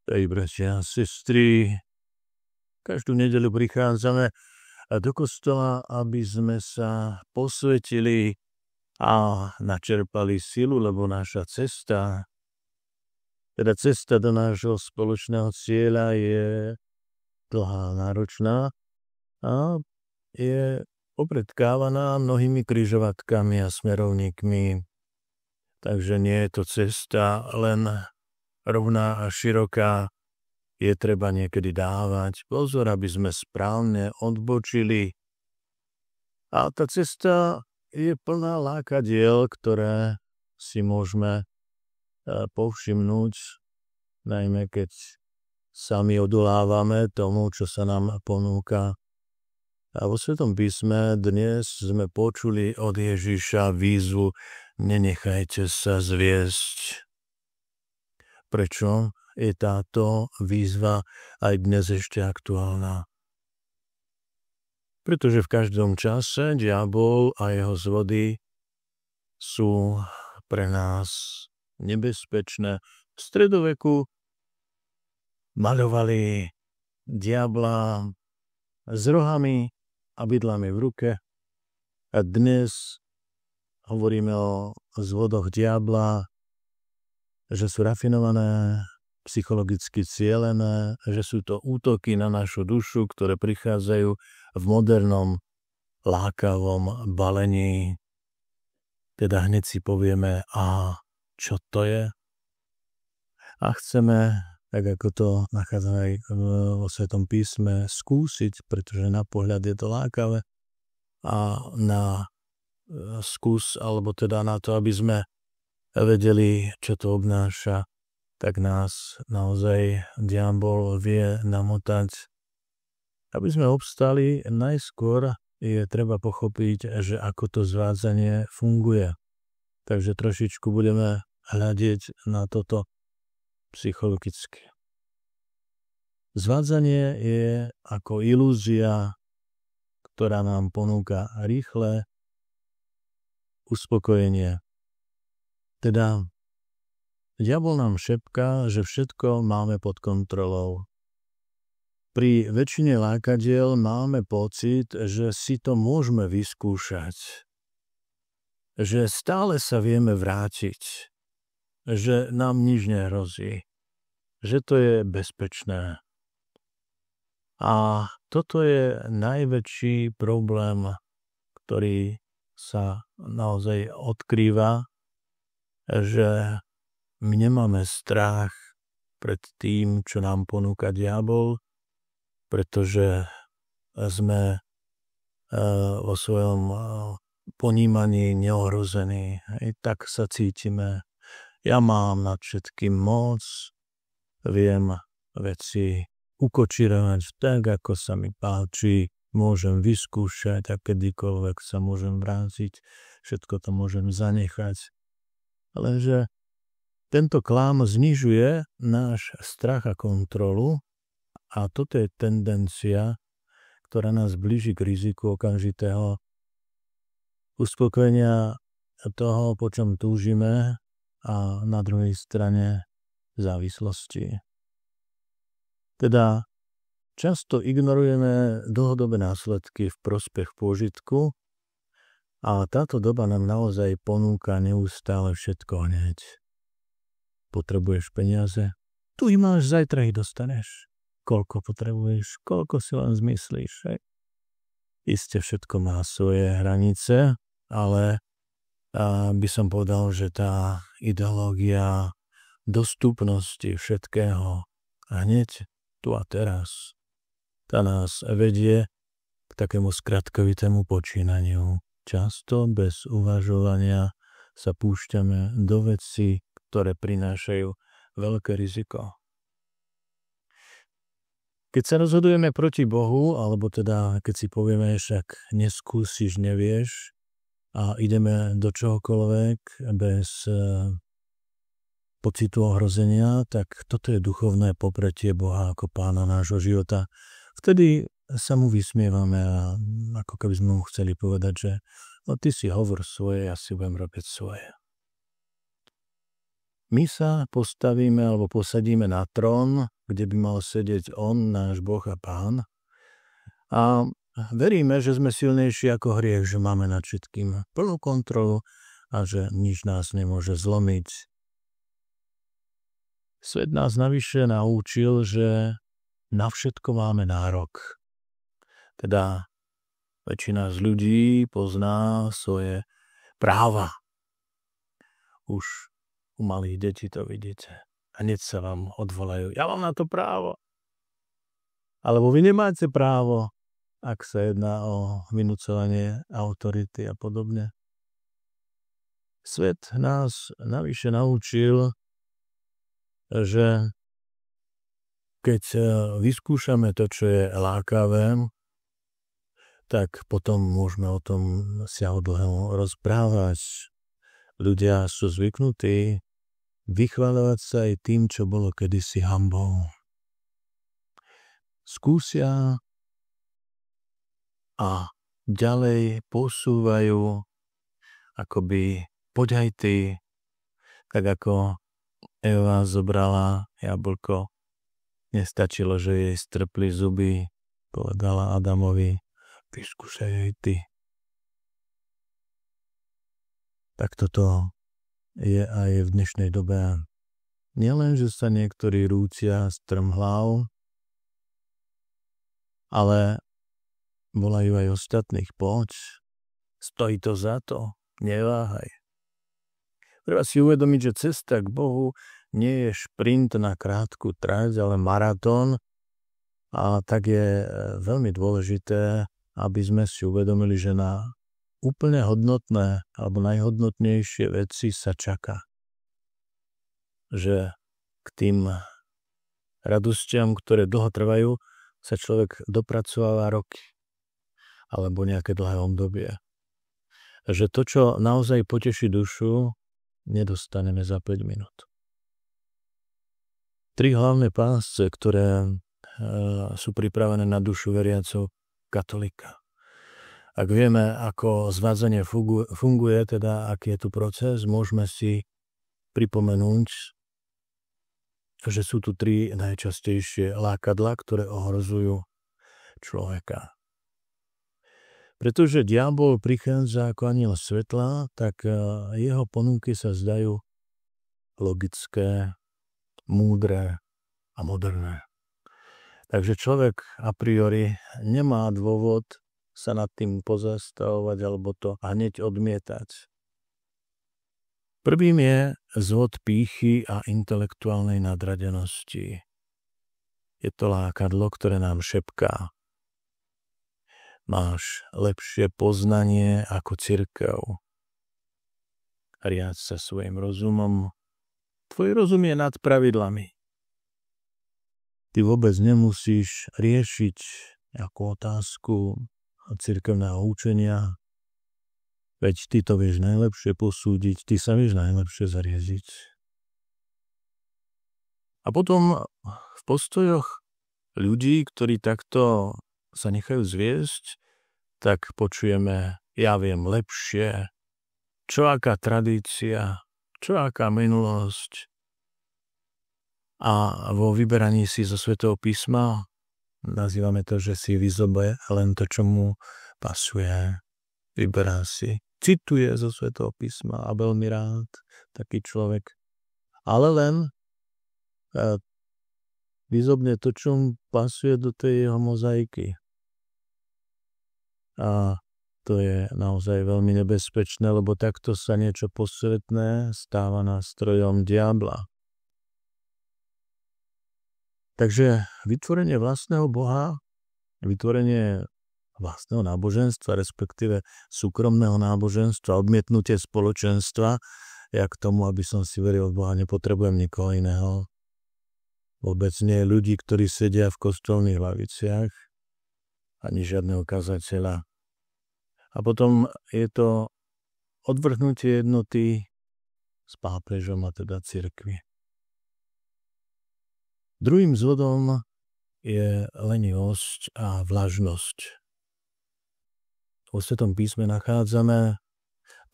Hej, bratia a sestry, každú nedeľu prichádzame do kostola, aby sme sa posvetili a načerpali silu, lebo naša cesta do nášho spoločného cieľa je dlhá, náročná a je popredkávaná mnohými križovatkami a smerovníkmi. Takže nie je to cesta len rovná a široká, je treba niekedy dávať pozor, aby sme správne odbočili. A tá cesta je plná lákadiel, ktoré si môžeme povšimnúť, najmä keď sami odolávame tomu, čo sa nám ponúka. A vo Svetom písme dnes sme počuli od Ježiša výzvu: nenechajte sa zviesť. Prečo je táto výzva aj dnes ešte aktuálna? Pretože v každom čase diabol a jeho zvody sú pre nás nebezpečné. V stredoveku maľovali diabla s rohami a bydlami v ruke. A dnes hovoríme o zvodoch diabla, že sú rafinované, psychologicky cielené, že sú to útoky na našu dušu, ktoré prichádzajú v modernom, lákavom balení. Teda hneď si povieme, a čo to je? A chceme, tak ako to nachádzame aj vo Svetom písme, skúsiť, pretože na pohľad je to lákavé, a na skús, alebo teda na to, aby sme vedeli, čo to obnáša, tak nás naozaj diabol vie namotať. Aby sme obstali, najskôr je treba pochopiť, že ako to zvádzanie funguje. Takže trošičku budeme hľadiť na toto psychologicky. Zvádzanie je ako ilúzia, ktorá nám ponúka rýchle uspokojenie. Teda diabol nám šepká, že všetko máme pod kontrolou. Pri väčšine lákadiel máme pocit, že si to môžeme vyskúšať. Že stále sa vieme vrátiť. Že nám nič nehrozí. Že to je bezpečné. A toto je najväčší problém, ktorý sa naozaj odkrýva, že my nemáme strach pred tým, čo nám ponúka diabol, pretože sme vo svojom ponímaní neohrození. Tak sa cítime. Ja mám nad všetkým moc, viem veci ukočirovať tak, ako sa mi páči, môžem vyskúšať a kedykoľvek sa môžem vrátiť, všetko to môžem zanechať. Lenže tento klám znižuje náš strach a kontrolu a toto je tendencia, ktorá nás blíži k riziku okamžitého uspokojenia toho, po čom túžime, a na druhej strane závislosti. Teda často ignorujeme dlhodobé následky v prospech pôžitku a táto doba nám naozaj ponúka neustále všetko hneď. Potrebuješ peniaze? Tu ich máš, zajtra ich dostaneš. Koľko potrebuješ? Koľko si len zmyslíš? Isté všetko má svoje hranice, ale by som povedal, že tá ideológia dostupnosti všetkého hneď tu a teraz, tá nás vedie k takému skratkovitému počínaniu. Často bez uvažovania sa púšťame do vecí, ktoré prinášajú veľké riziko. Keď sa rozhodujeme proti Bohu, alebo teda keď si povieme, však neskúsiš, nevieš, a ideme do čohokoľvek bez pocitu ohrozenia, tak toto je duchovné popretie Boha ako pána nášho života. Vtedy sa mu vysmievame a ako keby sme mu chceli povedať, že no ty si hovor svoje, ja si budem robiť svoje. My sa postavíme alebo posadíme na trón kde by mal sedieť on, náš Boh a Pán. A veríme, že sme silnejší ako hriech, že máme nad všetkým plnú kontrolu a že nič nás nemôže zlomiť. Svet nás navyše naučil, že na všetko máme nárok. Teda väčšina z ľudí pozná svoje práva. Už u malých detí to vidíte. A hneď sa vám odvolajú. Ja mám na to právo. Alebo vy nemáte právo, ak sa jedná o vynúcovanie autority a podobne. Svet nás navyše naučil, že keď vyskúšame to, čo je lákavé, tak potom môžeme o tom siahodlho rozprávať. Ľudia sú zvyknutí vychvaľovať sa aj tým, čo bolo kedysi hanbou. Skúsia a ďalej posúvajú akoby poď aj ty, tak ako Eva zobrala jablko. Nestačilo, že jej strpli zuby, povedala Adamovi, vyskúšaj aj ty. Tak toto je aj v dnešnej dobe. Nielen, že sa niektorí rúcia strmhlav, ale volajú aj ostatných, poď, stojí to za to, neváhaj. Treba si uvedomiť, že cesta k Bohu nie je šprint na krátku trať, ale maratón. A tak je veľmi dôležité, aby sme si uvedomili, že na úplne hodnotné alebo najhodnotnejšie veci sa čaká. Že k tým radostiam, ktoré dlho trvajú, sa človek dopracováva roky alebo nejaké dlhé obdobie. Že to, čo naozaj poteší dušu, nedostaneme za 5 minút. 3 hlavné pásce, ktoré sú pripravené na dušu veriacov katolíka. Ak vieme, ako zvádzanie funguje, teda aký je tu proces, môžeme si pripomenúť, že sú tu 3 najčastejšie lákadlá, ktoré ohrozujú človeka. Pretože diabol prichádza ako anjel svetla, tak jeho ponuky sa zdajú logické, múdre a moderné. Takže človek a priori nemá dôvod sa nad tým pozastavovať alebo to hneď odmietať. Prvým je zvod pýchy a intelektuálnej nadradenosti. Je to lákadlo, ktoré nám šepká. Máš lepšie poznanie ako cirkev. Riaď sa svojim rozumom. Tvoj rozum je nad pravidlami. Ty vôbec nemusíš riešiť nejakú otázku cirkevného učenia. Veď ty to vieš najlepšie posúdiť, ty sa vieš najlepšie zarieziť. A potom v postojoch ľudí, ktorí takto sa nechajú zviesť, tak počujeme, ja viem lepšie, čo aká tradícia, čo aká minulosť. A vo vyberaní si zo Svätého písma nazývame to, že si vyzobe len to, čo mu pasuje. Vyberá si, cituje zo Svätého písma a veľmi rád taký človek. Ale len vyzobne to, čo mu pasuje do tej jeho mozaiky. A to je naozaj veľmi nebezpečné, lebo takto sa niečo posvetné stáva nástrojom diabla. Takže vytvorenie vlastného Boha, vytvorenie vlastného náboženstva, respektíve súkromného náboženstva, odmietnutie spoločenstva, ja k tomu, aby som si veril v Boha, nepotrebujem nikoho iného. Vôbec nie ľudí, ktorí sedia v kostolných laviciach, ani žiadneho kazateľa. A potom je to odvrhnutie jednoty s pápežom a teda cirkvi. Druhým zvodom je lenivosť a vlažnosť. Vo Svätom písme nachádzame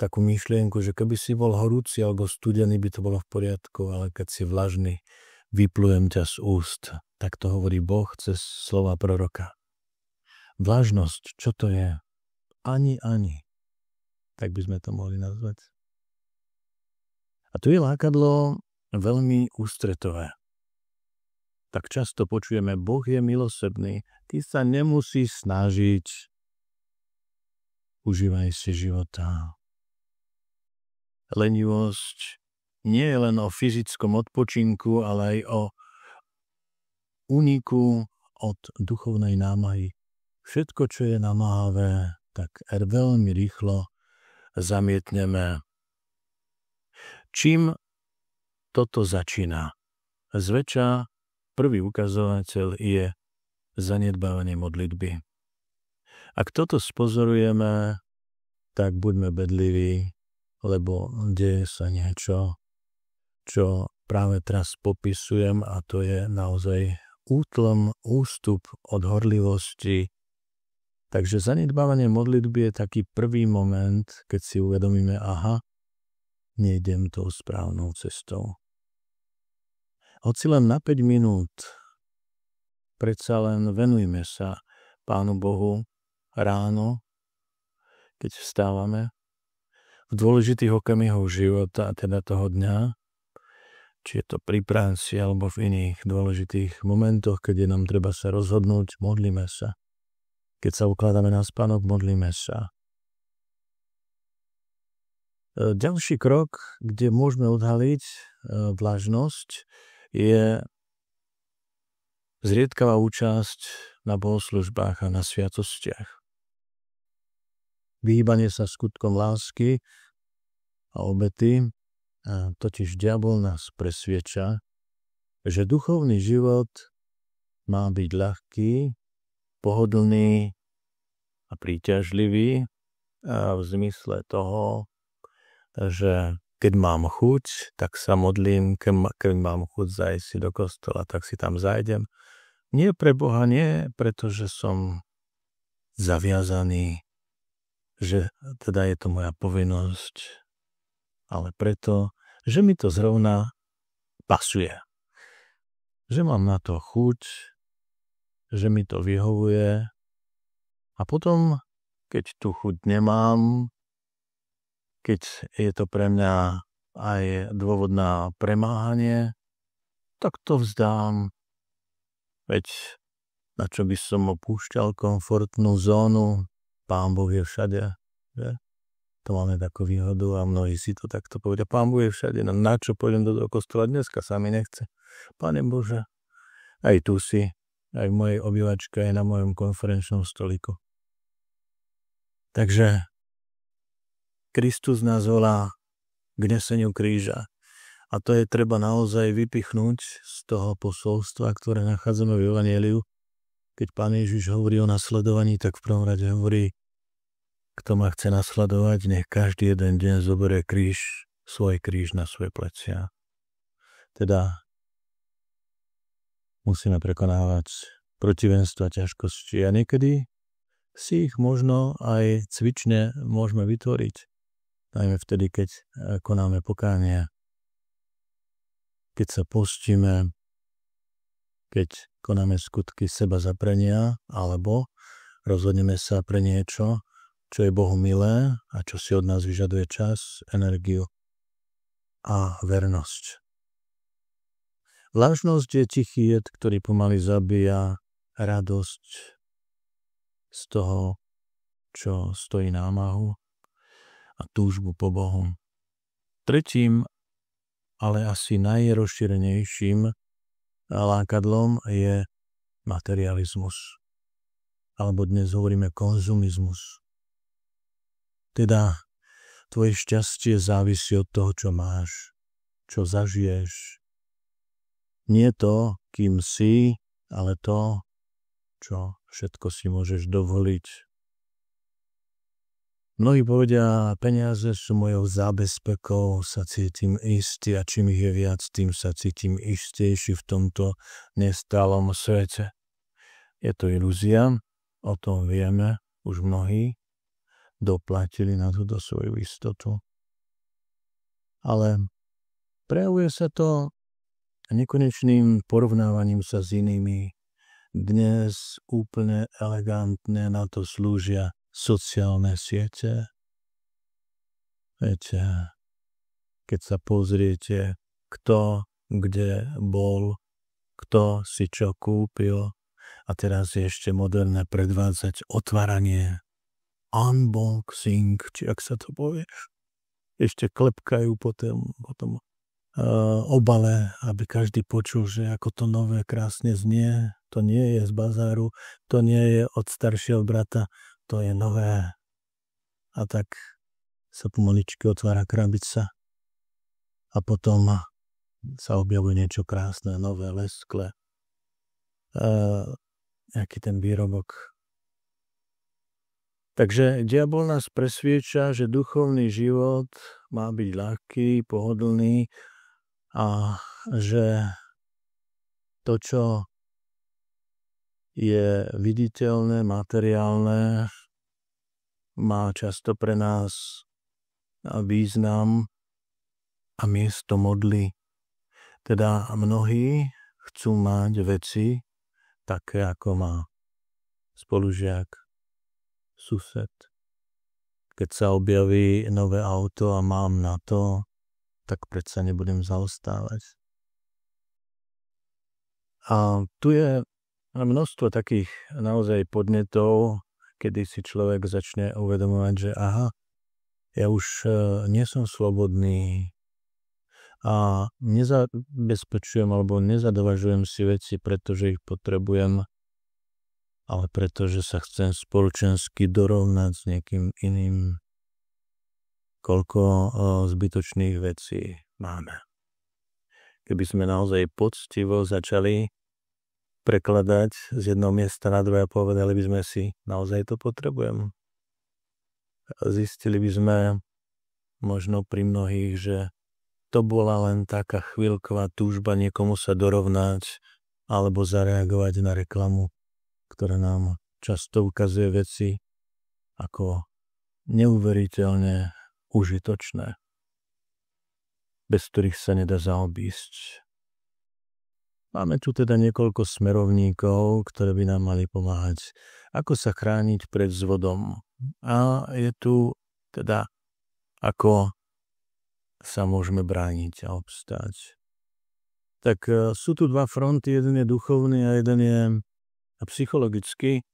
takú myšlienku, že keby si bol horúci alebo studený, by to bolo v poriadku, ale keď si vlažný, vyplujem ťa z úst. Tak to hovorí Boh cez slova proroka. Vlažnosť, čo to je? Ani. Tak by sme to mohli nazvať. A tu je lákadlo veľmi ústretové. Tak často počujeme, Boh je milosrdný, ty sa nemusíš snažiť, užívaj si života. Lenivosť nie je len o fyzickom odpočinku, ale aj o úniku od duchovnej námahy. Všetko, čo je namáhavé, tak veľmi rýchlo zamietneme. Čím toto začína? Zväčša prvý ukazovateľ je zanedbávanie modlitby. Ak toto spozorujeme, tak buďme bedliví, lebo deje sa niečo, čo práve teraz popisujem, a to je naozaj útlm, ústup od horlivosti. Takže zanedbávanie modlitby je taký prvý moment, keď si uvedomíme, nejdem tou správnou cestou. Hoci len na 5 minút, predsa len venujme sa Pánu Bohu ráno, keď vstávame, v dôležitých okamihoch života, teda toho dňa, či je to pri práci alebo v iných dôležitých momentoch, keď je nám treba sa rozhodnúť, modlíme sa. Keď sa ukladáme na spánok, modlíme sa. Ďalší krok, kde môžeme odhaliť vlažnosť, je zriedkavá účasť na bohoslužbách a na sviatostiach. Vyhýbanie sa skutkom lásky a obety, totiž diabol nás presviedča, že duchovný život má byť ľahký, pohodlný a príťažlivý v zmysle toho, že keď mám chuť, tak sa modlím, keď mám chuť zajsť si do kostola, tak si tam zajdem. Nie pre Boha, nie pretože som zaviazaný, že teda je to moja povinnosť, ale preto, že mi to zrovna pasuje. Že mám na to chuť, že mi to vyhovuje a potom, keď tu chuť nemám, keď je to pre mňa aj dôvod na premáhanie, tak to vzdám. Veď na čo by som opúšťal komfortnú zónu? Pán Boh je všade. Že? To máme takú výhodu a mnohí si to takto povedia. Pán Boh je všade. No na čo pôjdem do kostola dneska? Sa mi nechce. Pane Bože, aj tu si, aj v mojej obývačke, aj na mojom konferenčnom stoliku. Takže Kristus nás volá k neseniu kríža. A to je treba naozaj vypichnúť z toho posolstva, ktoré nachádzame v Evanjeliu. Keď Pán Ježiš hovorí o nasledovaní, tak v prvom rade hovorí, kto ma chce nasledovať, nech každý jeden deň zoberie svoj kríž na svoje plecia. Teda musíme prekonávať protivenstva, ťažkosti a niekedy si ich možno aj cvične môžeme vytvoriť. Najmä vtedy, keď konáme pokánie, keď sa postíme, keď konáme skutky seba zaprenia, alebo rozhodneme sa pre niečo, čo je Bohu milé a čo si od nás vyžaduje čas, energiu a vernosť. Vlažnosť je tichý jed, ktorý pomaly zabíja radosť z toho, čo stojí námahu a túžbu po Bohu. Tretím, ale asi najrozšírenejším lákadlom je materializmus. Alebo dnes hovoríme konzumizmus. Teda tvoje šťastie závisí od toho, čo máš, čo zažiješ. Nie to, kým si, ale to, čo všetko si môžeš dovoliť. Mnohí povedia, peniaze sú mojou zábezpekou, sa cítim istý a čím ich je viac, tým sa cítim istejší v tomto nestálom svete. Je to ilúzia, o tom vieme, už mnohí doplatili na túto svoju istotu. Ale prejavuje sa to nekonečným porovnávaním sa s inými. Dnes úplne elegantne na to slúžia sociálne siete. Viete, keď sa pozriete, kto kde bol, kto si čo kúpil, a teraz je ešte moderné predvádzať otváranie, unboxing, či ak sa to povie. Ešte klepkajú po tom obale, aby každý počul, že ako to nové krásne znie. To nie je z bazáru, to nie je od staršieho brata, to je nové. A tak sa pomaličky otvára krabica a potom sa objavuje niečo krásne, nové, lesklé. Nejaký ten výrobok. Takže diabol nás presvieča, že duchovný život má byť ľahký, pohodlný a že to, čo je viditeľné, materiálne, má často pre nás význam a miesto modly. Teda mnohí chcú mať veci také, ako má spolužiak, sused. Keď sa objaví nové auto a mám na to, tak predsa nebudem zaostávať. A tu je množstvo takých naozaj podnetov, kedy si človek začne uvedomovať, že aha, ja už nie som slobodný a nezabezpečujem alebo nezadovažujem si veci, pretože ich potrebujem, ale pretože sa chcem spoločensky dorovnať s niekým iným. Koľko zbytočných vecí máme. Keby sme naozaj poctivo začali prekladať z jedného miesta na druhé a povedali by sme si, naozaj to potrebujem. Zistili by sme možno pri mnohých, že to bola len taká chvíľková túžba niekomu sa dorovnať alebo zareagovať na reklamu, ktorá nám často ukazuje veci ako neuveriteľne užitočné, bez ktorých sa nedá zaobísť. Máme tu teda niekoľko smerovníkov, ktoré by nám mali pomáhať, ako sa chrániť pred zvodom. A je tu teda, ako sa môžeme brániť a obstáť. Tak sú tu dva fronty, jeden je duchovný a jeden je psychologický.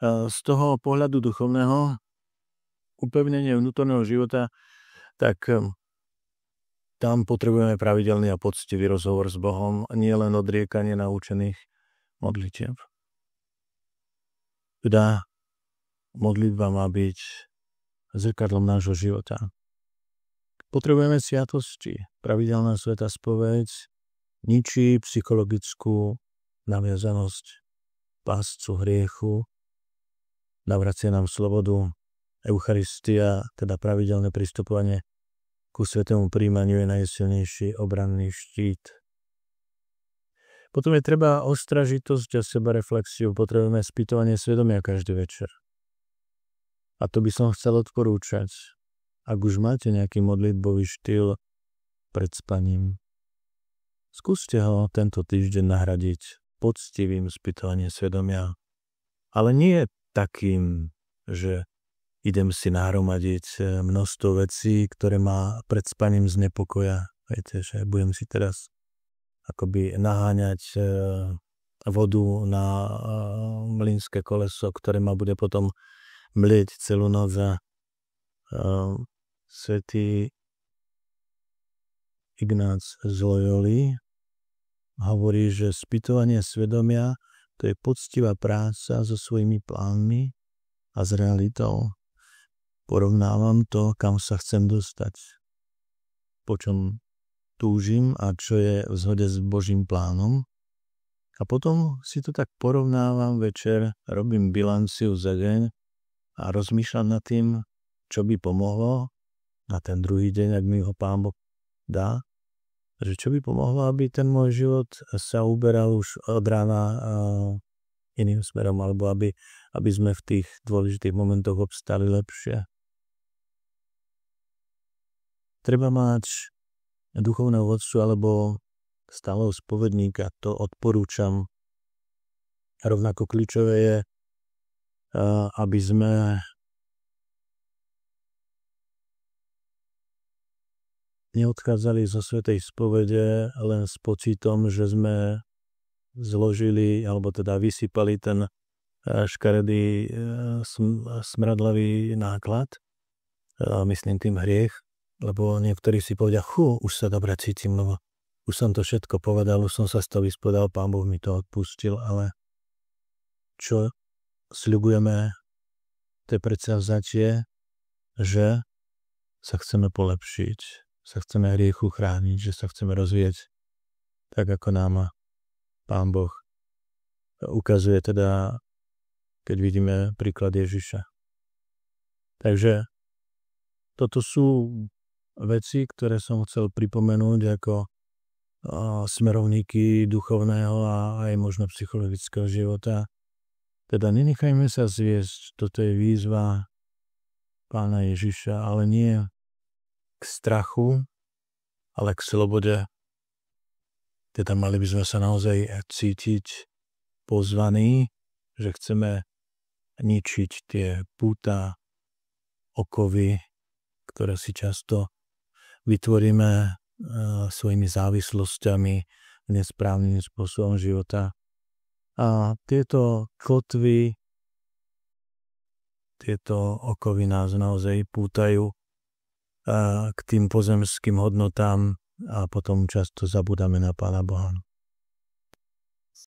Z toho pohľadu duchovného, upevnenie vnútorného života, tak tam potrebujeme pravidelný a poctivý rozhovor s Bohom, nie len odriekanie naučených modlitieb. Teda modlitba má byť zrkadlom nášho života. Potrebujeme sviatosti. Pravidelná svätá spoveď ničí psychologickú naviazanosť, páscu hriechu, navracia nám slobodu. Eucharistia, teda pravidelné pristupovanie ku svätému príjmaniu je najsilnejší obranný štít. Potom je treba ostražitosť a sebareflexiu. Potrebujeme spýtovanie svedomia každý večer. A to by som chcel odporúčať. Ak už máte nejaký modlitbový štýl pred spaním, skúste ho tento týždeň nahradiť poctivým spýtovaním svedomia. Ale nie takým, že idem si nahromadiť množstvo vecí, ktoré ma pred spaním znepokoja. Viete, že budem si teraz akoby naháňať vodu na mlynské koleso, ktoré ma bude potom mlieť celú noc. A svätý Ignác z Loyoli hovorí, že spýtovanie svedomia to je poctivá práca so svojimi plánmi a s realitou. Porovnávam to, kam sa chcem dostať, po čom túžim a čo je v zhode s Božím plánom. A potom si to tak porovnávam večer, robím bilanciu za deň a rozmýšľam nad tým, čo by pomohlo na ten druhý deň, ak mi ho Pán Boh dá. Že čo by pomohlo, aby ten môj život sa uberal už od rána iným smerom, alebo aby sme v tých dôležitých momentoch obstali lepšie. Treba mať duchovného vodcu alebo stáleho spovedníka, to odporúčam. Rovnako kľúčové je, aby sme neodchádzali zo svätej spovede len s pocitom, že sme zložili, alebo teda vysypali ten škaredý smradlavý náklad, myslím tým hriech, lebo niektorí si povedia, už sa dobre cítim, lebo už som to všetko povedal, už som sa z toho vyspodal, Pán Boh mi to odpustil, ale čo sľubujeme, to je predsavzatie, že sa chceme polepšiť, sa chceme hriechu chrániť, že sa chceme rozvíjať tak, ako nám Pán Boh ukazuje teda, keď vidíme príklad Ježiša. Takže toto sú veci, ktoré som chcel pripomenúť ako smerovníky duchovného a aj možno psychologického života. Teda nenechajme sa zviesť, toto je výzva Pána Ježiša, ale nie k strachu, ale k slobode. Teda mali by sme sa naozaj cítiť pozvaní, že chceme ničiť tie púta, okovy, ktoré si často vytvoríme svojimi závislosťami, nesprávnym spôsobom života. A tieto kotvy, tieto okovy nás naozaj pútajú k tým pozemským hodnotám a potom často zabudáme na Pána Boha.